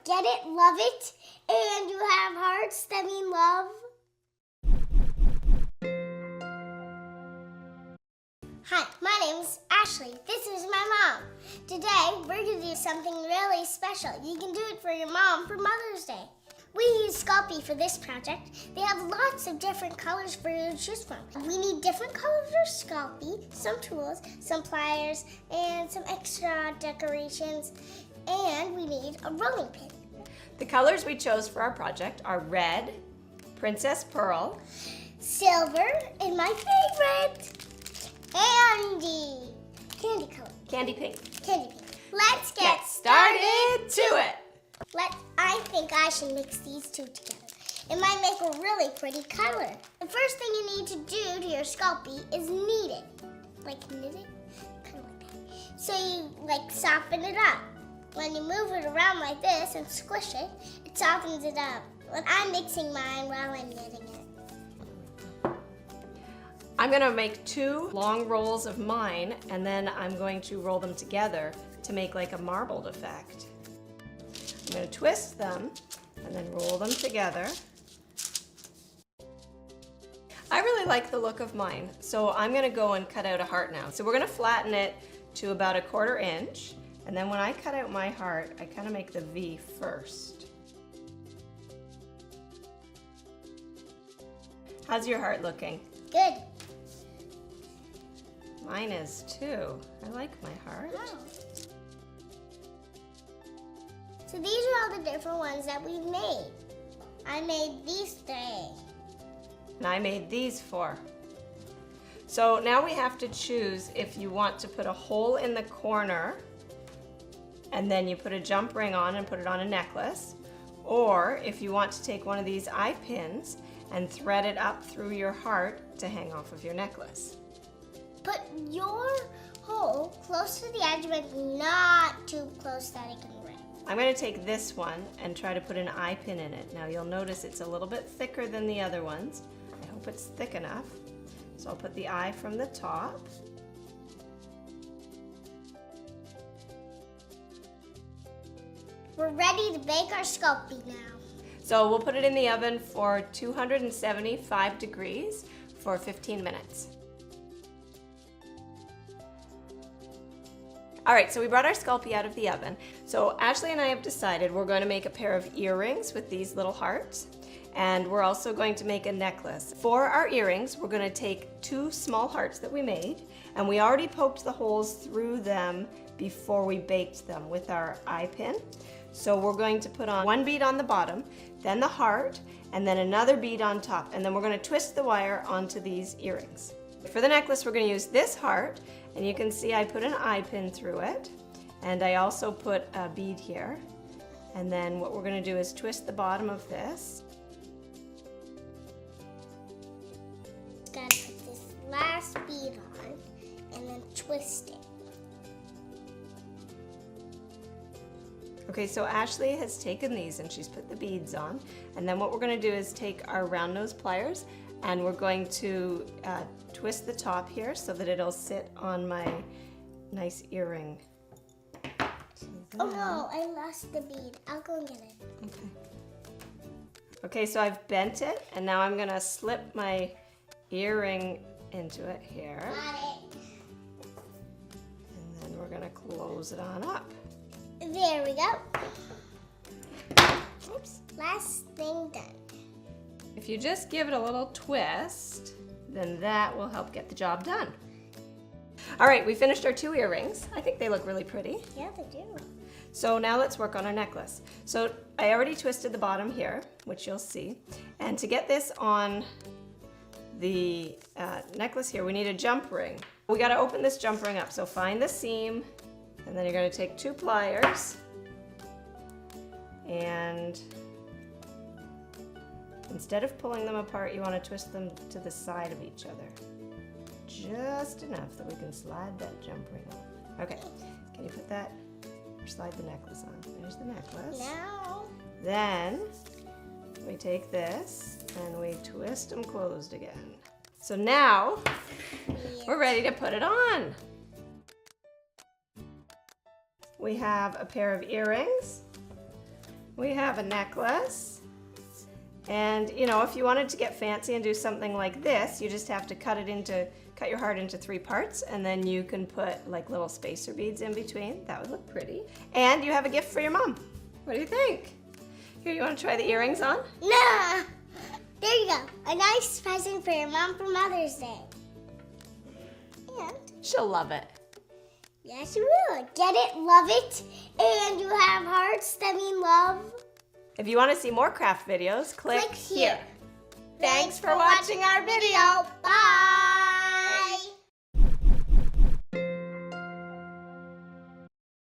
Get it? Love it? And you have hearts that mean love? Hi, my name's Ashley. This is my mom. Today, we're going to do something really special. You can do it for your mom for Mother's Day. We use Sculpey for this project. They have lots of different colors for you to choose from. We need different colors for Sculpey, some tools, some pliers, and some extra decorations. And we need a rolling pin. The colors we chose for our project are red, Princess Pearl, silver, and my favorite, candy color. Candy pink. Candy pink. Let's get started to it. I think I should mix these two together. It might make a really pretty color. The first thing you need to do to your Sculpey is knead it. Like knit it? Kind of like that. So you soften it up. When you move it around like this and squish it, it softens it up. I'm mixing mine while I'm knitting it. I'm going to make 2 long rolls of mine, and then I'm going to roll them together to make like a marbled effect. I'm going to twist them and then roll them together. I really like the look of mine, so I'm going to go and cut out a heart now. So we're going to flatten it to about 1/4 inch, and then when I cut out my heart, I kind of make the V first. How's your heart looking? Good. Mine is too. I like my heart. Wow. So these are all the different ones that we've made. I made these 3. And I made these 4. So now we have to choose if you want to put a hole in the corner and then you put a jump ring on and put it on a necklace, or if you want to take one of these eye pins and thread it up through your heart to hang off of your necklace. Put your hole close to the edge, but not too close that it can rip. I'm going to take this one and try to put an eye pin in it. Now you'll notice it's a little bit thicker than the other ones. I hope it's thick enough. So I'll put the eye from the top. We're ready to bake our Sculpey now. So we'll put it in the oven for 275 degrees for 15 minutes. All right, so we brought our Sculpey out of the oven. So Ashley and I have decided we're going to make a pair of earrings with these little hearts, and we're also going to make a necklace. For our earrings, we're going to take 2 small hearts that we made, and we already poked the holes through them before we baked them with our eye pin. So we're going to put on 1 bead on the bottom, then the heart, and then another bead on top, and then we're going to twist the wire onto these earrings. For the necklace, we're going to use this heart, and you can see I put an eye pin through it, and I also put a bead here. And then what we're going to do is twist the bottom of this. Gotta put this last bead on and then twist it. Okay, so Ashley has taken these and she's put the beads on, and then what we're going to do is take our round nose pliers and we're going to twist the top here so that it'll sit on my nice earring. Oh no, I lost the bead. I'll go and get it. Okay, so I've bent it, and now I'm going to slip my earring into it here. Got it. And then we're going to close it on up. There we go. Oops. Last thing done. If you just give it a little twist, then that will help get the job done. All right, we finished our 2 earrings. I think they look really pretty. Yeah, they do. So now let's work on our necklace. So I already twisted the bottom here, which you'll see. And to get this on the necklace here, we need a jump ring. We got to open this jump ring up. So find the seam, and then you're going to take 2 pliers and instead of pulling them apart, you want to twist them to the side of each other. Just enough that we can slide that jump ring on. Okay, can you put that, or slide the necklace on? There's the necklace. Now. Then we take this and we twist them closed again. So now we're ready to put it on. We have a pair of earrings. we have a necklace. And you know, if you wanted to get fancy and do something like this, you just have to cut your heart into 3 parts, and then you can put like little spacer beads in between. That would look pretty. And you have a gift for your mom. What do you think? Here, you want to try the earrings on? Nah. There you go. A nice present for your mom for Mother's Day. And She'll love it. yes, you will. Get it, love it, and you have hearts that mean love. If you want to see more craft videos, click here. Thanks for watching our video. Bye.